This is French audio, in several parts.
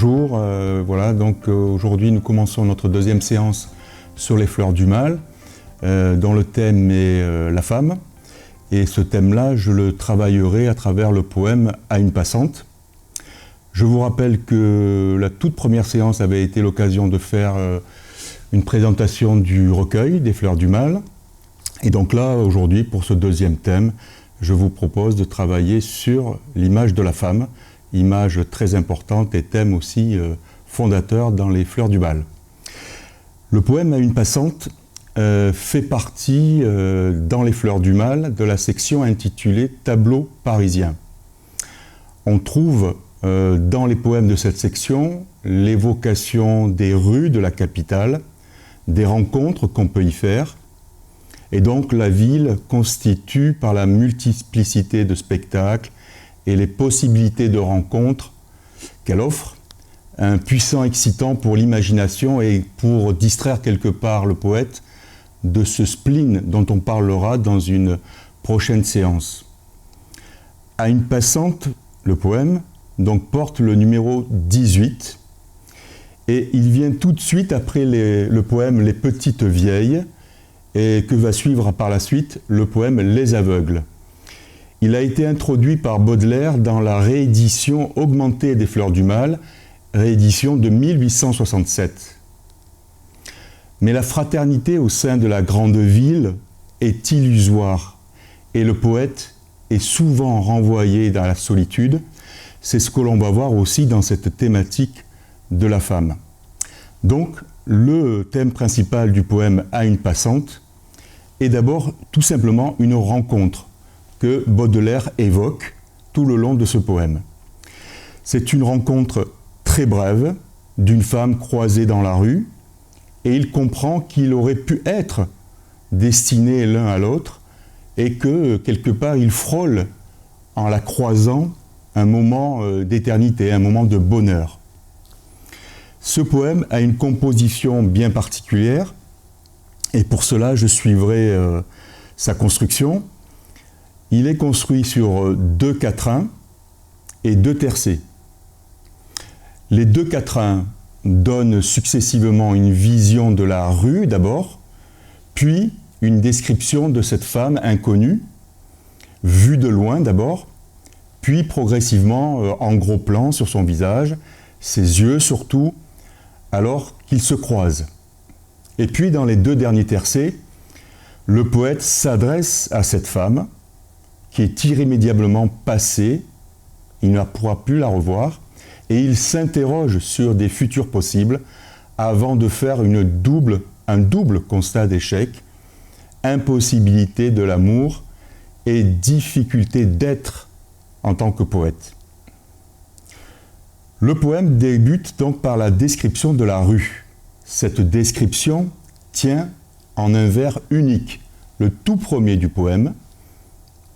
bonjour. Voilà, donc aujourd'hui nous commençons notre deuxième séance sur les fleurs du mal, dont le thème est la femme. Et ce thème-là, je le travaillerai à travers le poème « À une passante ». Je vous rappelle que la toute première séance avait été l'occasion de faire une présentation du recueil des fleurs du mal. Et donc là, aujourd'hui, pour ce deuxième thème, je vous propose de travailler sur l'image de la femme, image très importante et thème aussi fondateur dans les fleurs du mal. Le poème « À une passante » fait partie, dans les fleurs du mal, de la section intitulée « Tableau parisien ». On trouve dans les poèmes de cette section l'évocation des rues de la capitale, des rencontres qu'on peut y faire, et donc la ville constitue par la multiplicité de spectacles et les possibilités de rencontres qu'elle offre, un puissant excitant pour l'imagination et pour distraire quelque part le poète de ce spleen dont on parlera dans une prochaine séance. À une passante, le poème donc porte le numéro 18 et il vient tout de suite après le poème « Les petites vieilles » et que va suivre par la suite le poème « Les aveugles ». Il a été introduit par Baudelaire dans la réédition augmentée des Fleurs du mal, réédition de 1867. Mais la fraternité au sein de la grande ville est illusoire et le poète est souvent renvoyé dans la solitude. C'est ce que l'on va voir aussi dans cette thématique de la femme. Donc, le thème principal du poème « À une passante » est d'abord tout simplement une rencontre que Baudelaire évoque tout le long de ce poème. C'est une rencontre très brève d'une femme croisée dans la rue et il comprend qu'il aurait pu être destinés l'un à l'autre et que quelque part il frôle en la croisant un moment d'éternité, un moment de bonheur. Ce poème a une composition bien particulière et pour cela je suivrai sa construction. Il est construit sur 2 quatrains et 2 tercets. Les 2 quatrains donnent successivement une vision de la rue d'abord, puis une description de cette femme inconnue, vue de loin d'abord, puis progressivement en gros plan sur son visage, ses yeux surtout, alors qu'ils se croisent. Et puis dans les 2 derniers tercets, le poète s'adresse à cette femme, qui est irrémédiablement passée, il ne pourra plus la revoir, et il s'interroge sur des futurs possibles avant de faire un double constat d'échec, impossibilité de l'amour et difficulté d'être en tant que poète. Le poème débute donc par la description de la rue. Cette description tient en un vers unique, le tout premier du poème.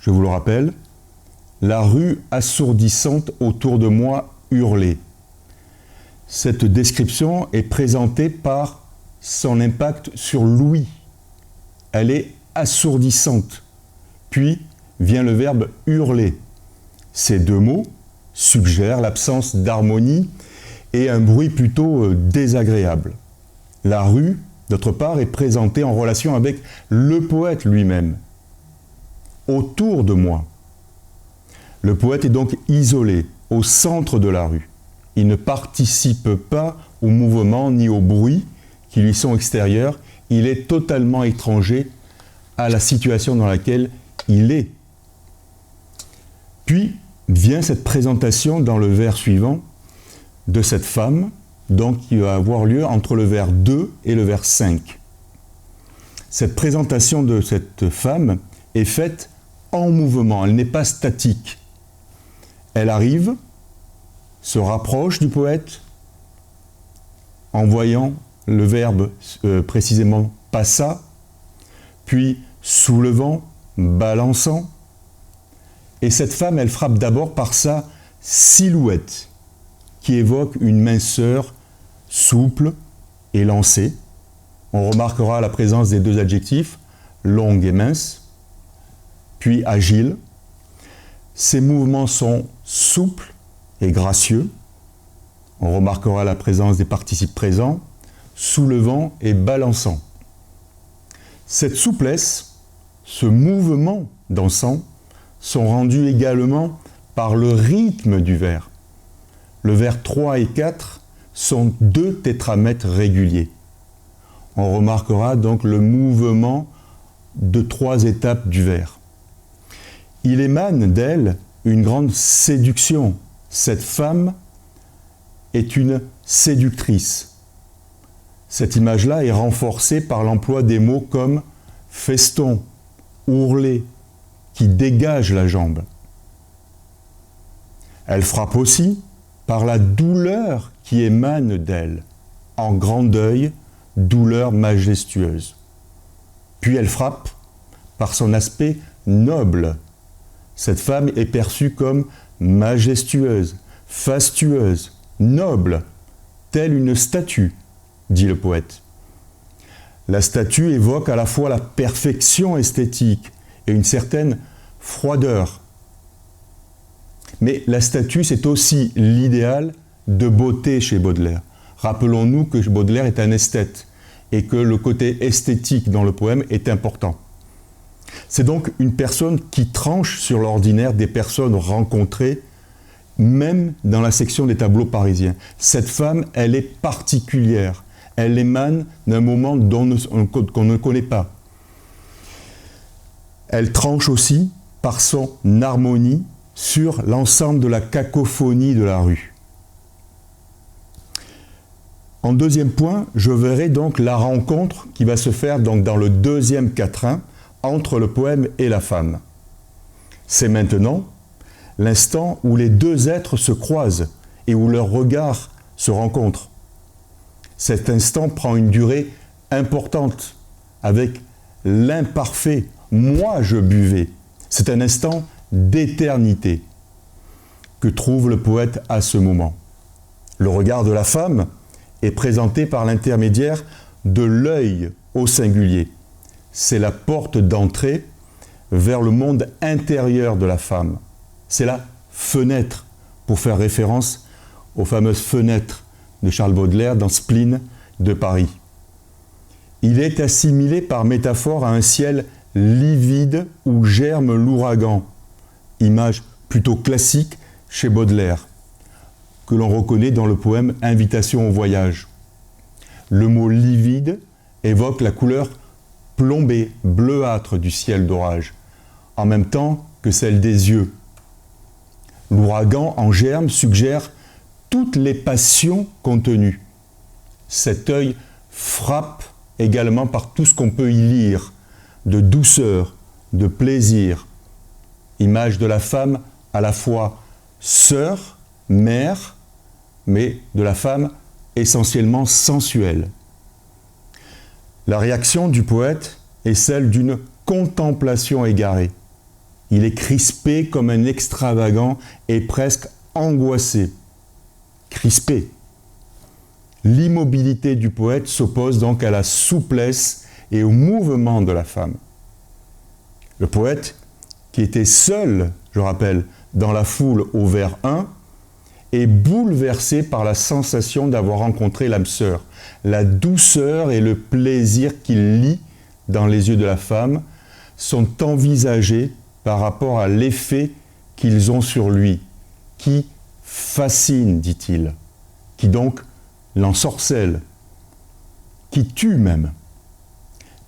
Je vous le rappelle, la rue assourdissante autour de moi hurlait. Cette description est présentée par son impact sur l'ouïe. Elle est assourdissante. Puis vient le verbe hurler. Ces 2 mots suggèrent l'absence d'harmonie et un bruit plutôt désagréable. La rue, d'autre part, est présentée en relation avec le poète lui-même. Autour de moi. Le poète est donc isolé, au centre de la rue. Il ne participe pas au mouvement ni au bruit qui lui sont extérieurs. Il est totalement étranger à la situation dans laquelle il est. Puis vient cette présentation dans le vers suivant de cette femme, donc qui va avoir lieu entre le vers 2 et le vers 5. Cette présentation de cette femme est faite en mouvement, elle n'est pas statique. Elle arrive, se rapproche du poète, en voyant le verbe précisément « passa », puis soulevant, balançant. Et cette femme, elle frappe d'abord par sa silhouette, qui évoque une minceur souple, élancée. On remarquera la présence des 2 adjectifs, longue et mince, puis agile. Ses mouvements sont souples et gracieux. On remarquera la présence des participes présents, soulevant et balançant. Cette souplesse, ce mouvement dansant, sont rendus également par le rythme du vers. Le vers 3 et 4 sont deux tétramètres réguliers. On remarquera donc le mouvement de 3 étapes du vers. Il émane d'elle une grande séduction. Cette femme est une séductrice. Cette image-là est renforcée par l'emploi des mots comme feston, ourlet, qui dégagent la jambe. Elle frappe aussi par la douleur qui émane d'elle, en grand deuil, douleur majestueuse. Puis elle frappe par son aspect noble. Cette femme est perçue comme majestueuse, fastueuse, noble, telle une statue, dit le poète. La statue évoque à la fois la perfection esthétique et une certaine froideur. Mais la statue, c'est aussi l'idéal de beauté chez Baudelaire. Rappelons-nous que Baudelaire est un esthète et que le côté esthétique dans le poème est important. C'est donc une personne qui tranche sur l'ordinaire des personnes rencontrées, même dans la section des tableaux parisiens. Cette femme, elle est particulière. Elle émane d'un moment qu'on ne connaît pas. Elle tranche aussi par son harmonie sur l'ensemble de la cacophonie de la rue. En deuxième point, je verrai donc la rencontre qui va se faire donc dans le deuxième quatrain entre le poème et la femme. C'est maintenant l'instant où les deux êtres se croisent et où leurs regards se rencontrent. Cet instant prend une durée importante avec l'imparfait « moi je buvais ». C'est un instant d'éternité que trouve le poète à ce moment. Le regard de la femme est présenté par l'intermédiaire de l'œil au singulier. C'est la porte d'entrée vers le monde intérieur de la femme. C'est la fenêtre, pour faire référence aux fameuses fenêtres de Charles Baudelaire dans Spleen de Paris. Il est assimilé par métaphore à un ciel livide où germe l'ouragan, image plutôt classique chez Baudelaire, que l'on reconnaît dans le poème Invitation au voyage. Le mot livide évoque la couleur plombée, bleuâtre du ciel d'orage, en même temps que celle des yeux. L'ouragan en germe suggère toutes les passions contenues. Cet œil frappe également par tout ce qu'on peut y lire, de douceur, de plaisir. Image de la femme à la fois sœur, mère, mais de la femme essentiellement sensuelle. La réaction du poète est celle d'une contemplation égarée. Il est crispé comme un extravagant et presque angoissé. Crispé. L'immobilité du poète s'oppose donc à la souplesse et au mouvement de la femme. Le poète, qui était seul, je rappelle, dans la foule au vers 1, est bouleversé par la sensation d'avoir rencontré l'âme sœur. La douceur et le plaisir qu'il lit dans les yeux de la femme sont envisagés par rapport à l'effet qu'ils ont sur lui, qui fascine, dit-il, qui donc l'ensorcelle, qui tue même.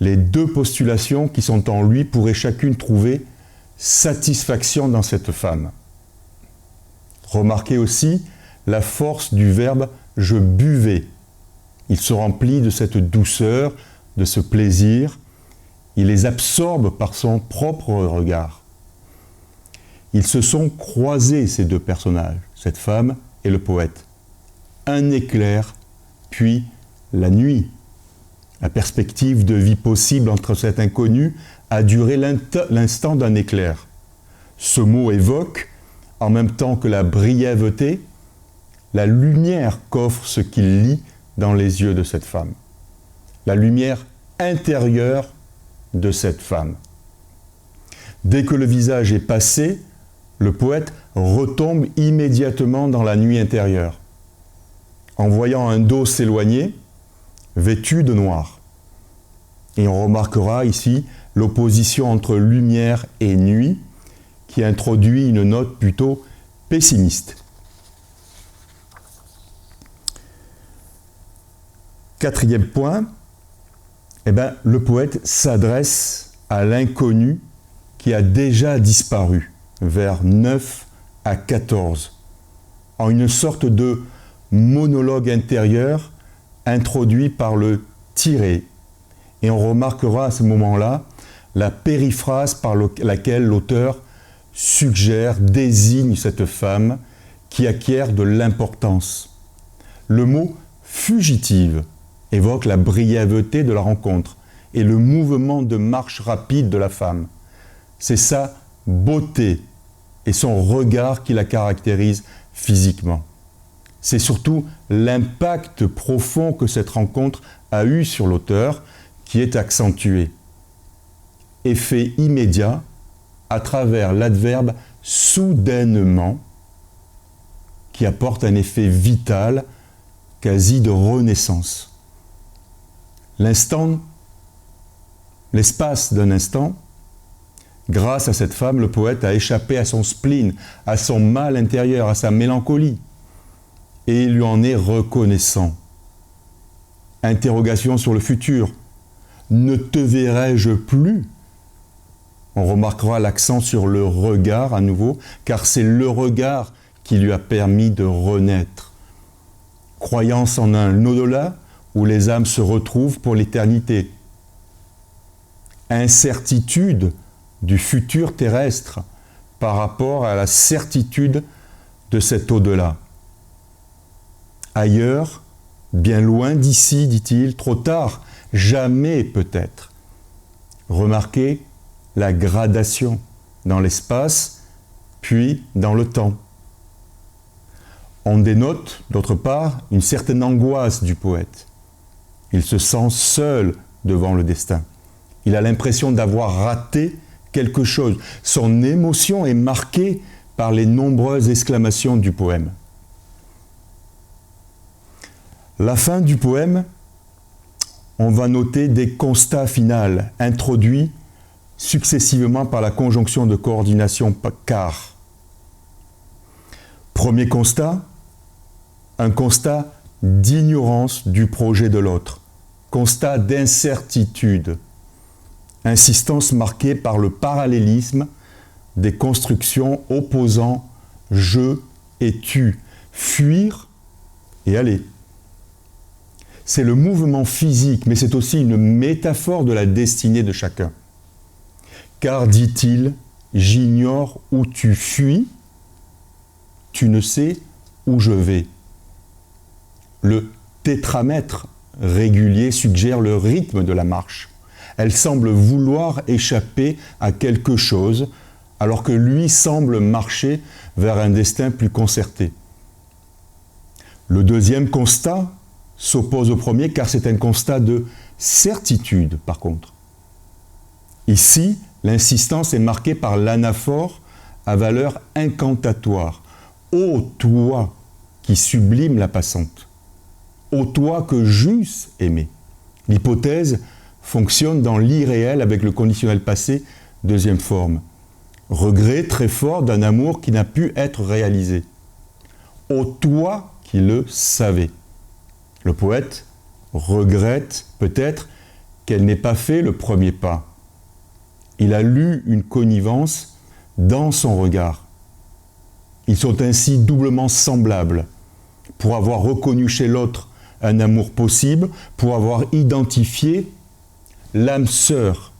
Les deux postulations qui sont en lui pourraient chacune trouver satisfaction dans cette femme. Remarquez aussi la force du verbe « je buvais ». Il se remplit de cette douceur, de ce plaisir. Il les absorbe par son propre regard. Ils se sont croisés, ces deux personnages, cette femme et le poète. Un éclair, puis la nuit. La perspective de vie possible entre cet inconnu a duré l'instant d'un éclair. Ce mot évoque, en même temps que la brièveté, la lumière qu'offre ce qu'il lit dans les yeux de cette femme. La lumière intérieure de cette femme. Dès que le visage est passé, le poète retombe immédiatement dans la nuit intérieure. en voyant un dos s'éloigner, vêtu de noir. Et on remarquera ici l'opposition entre lumière et nuit, qui introduit une note plutôt pessimiste. Quatrième point, le poète s'adresse à l'inconnu qui a déjà disparu, vers 9 à 14, en une sorte de monologue intérieur introduit par le tiré. Et on remarquera à ce moment-là la périphrase par laquelle l'auteur suggère, désigne cette femme qui acquiert de l'importance. Le mot « fugitive » évoque la brièveté de la rencontre et le mouvement de marche rapide de la femme. C'est sa beauté et son regard qui la caractérise physiquement. C'est surtout l'impact profond que cette rencontre a eu sur l'auteur qui est accentué. Effet immédiat à travers l'adverbe « soudainement » qui apporte un effet vital, quasi de renaissance. L'espace d'un instant, grâce à cette femme, le poète a échappé à son spleen, à son mal intérieur, à sa mélancolie, et il lui en est reconnaissant. Interrogation sur le futur. Ne te verrai-je plus ? On remarquera l'accent sur le regard à nouveau, car c'est le regard qui lui a permis de renaître. Croyance en un au-delà où les âmes se retrouvent pour l'éternité. Incertitude du futur terrestre par rapport à la certitude de cet au-delà. Ailleurs, bien loin d'ici, dit-il, trop tard, jamais peut-être. Remarquez la gradation dans l'espace, puis dans le temps. On dénote, d'autre part, une certaine angoisse du poète. Il se sent seul devant le destin. Il a l'impression d'avoir raté quelque chose. Son émotion est marquée par les nombreuses exclamations du poème. La fin du poème, on va noter des constats finaux introduits successivement par la conjonction de coordination car. Premier constat, un constat d'ignorance du projet de l'autre, constat d'incertitude, insistance marquée par le parallélisme des constructions opposant je et tu, fuir et aller. C'est le mouvement physique, mais c'est aussi une métaphore de la destinée de chacun. Car, dit-il, j'ignore où tu fuis, tu ne sais où je vais. Le tétramètre régulier suggère le rythme de la marche. Elle semble vouloir échapper à quelque chose, alors que lui semble marcher vers un destin plus concerté. Le deuxième constat s'oppose au premier, car c'est un constat de certitude, par contre. Ici, l'insistance est marquée par l'anaphore à valeur incantatoire. Ô toi qui sublime la passante, ô toi que j'eusse aimé. L'hypothèse fonctionne dans l'irréel avec le conditionnel passé, deuxième forme. Regret très fort d'un amour qui n'a pu être réalisé. Ô toi qui le savais. Le poète regrette peut-être qu'elle n'ait pas fait le premier pas. Il a lu une connivence dans son regard. Ils sont ainsi doublement semblables, pour avoir reconnu chez l'autre un amour possible, pour avoir identifié l'âme sœur,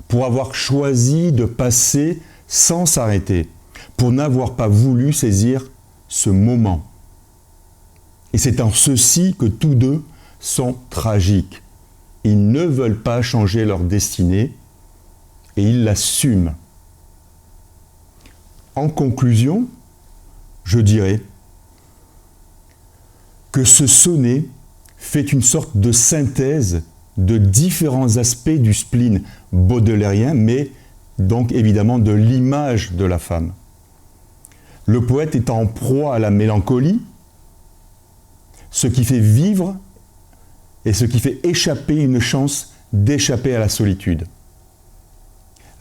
pour avoir choisi de passer sans s'arrêter, pour n'avoir pas voulu saisir ce moment. Et c'est en ceci que tous deux sont tragiques. Ils ne veulent pas changer leur destinée et ils l'assument. En conclusion, je dirais que ce sonnet fait une sorte de synthèse de différents aspects du spleen baudelairien, mais donc évidemment de l'image de la femme. Le poète est en proie à la mélancolie, ce qui fait vivre et ce qui fait échapper une chance d'échapper à la solitude.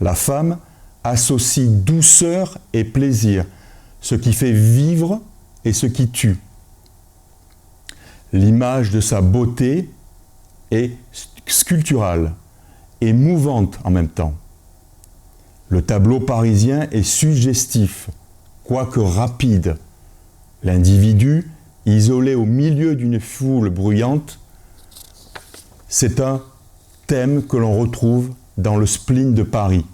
La femme associe douceur et plaisir, ce qui fait vivre et ce qui tue. L'image de sa beauté est sculpturale et mouvante en même temps. Le tableau parisien est suggestif, quoique rapide. L'individu, isolé au milieu d'une foule bruyante, c'est un thème que l'on retrouve dans le spleen de Paris,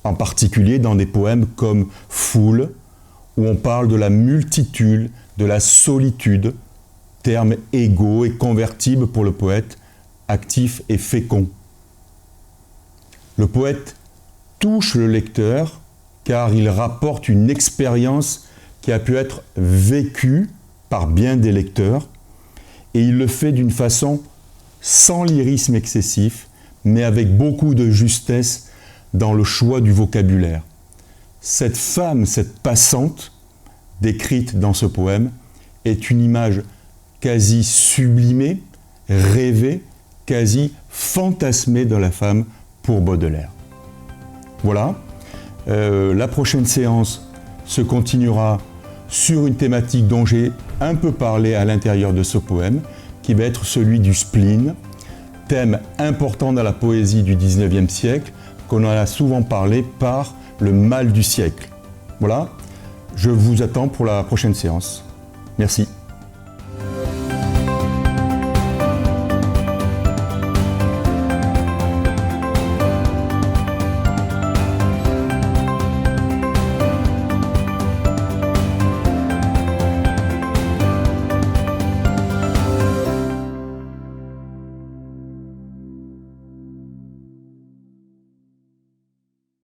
en particulier dans des poèmes comme Foule, où on parle de la multitude, de la solitude, terme égaux et convertible pour le poète, actif et fécond. Le poète touche le lecteur car il rapporte une expérience qui a pu être vécue par bien des lecteurs et il le fait d'une façon sans lyrisme excessif, mais avec beaucoup de justesse dans le choix du vocabulaire. Cette femme, cette passante, décrite dans ce poème, est une image quasi sublimée, rêvée, quasi fantasmée de la femme pour Baudelaire. Voilà, la prochaine séance se continuera sur une thématique dont j'ai un peu parlé à l'intérieur de ce poème, qui va être celui du spleen, thème important dans la poésie du XIXe siècle, qu'on en a souvent parlé par le mal du siècle. Voilà, je vous attends pour la prochaine séance. Merci.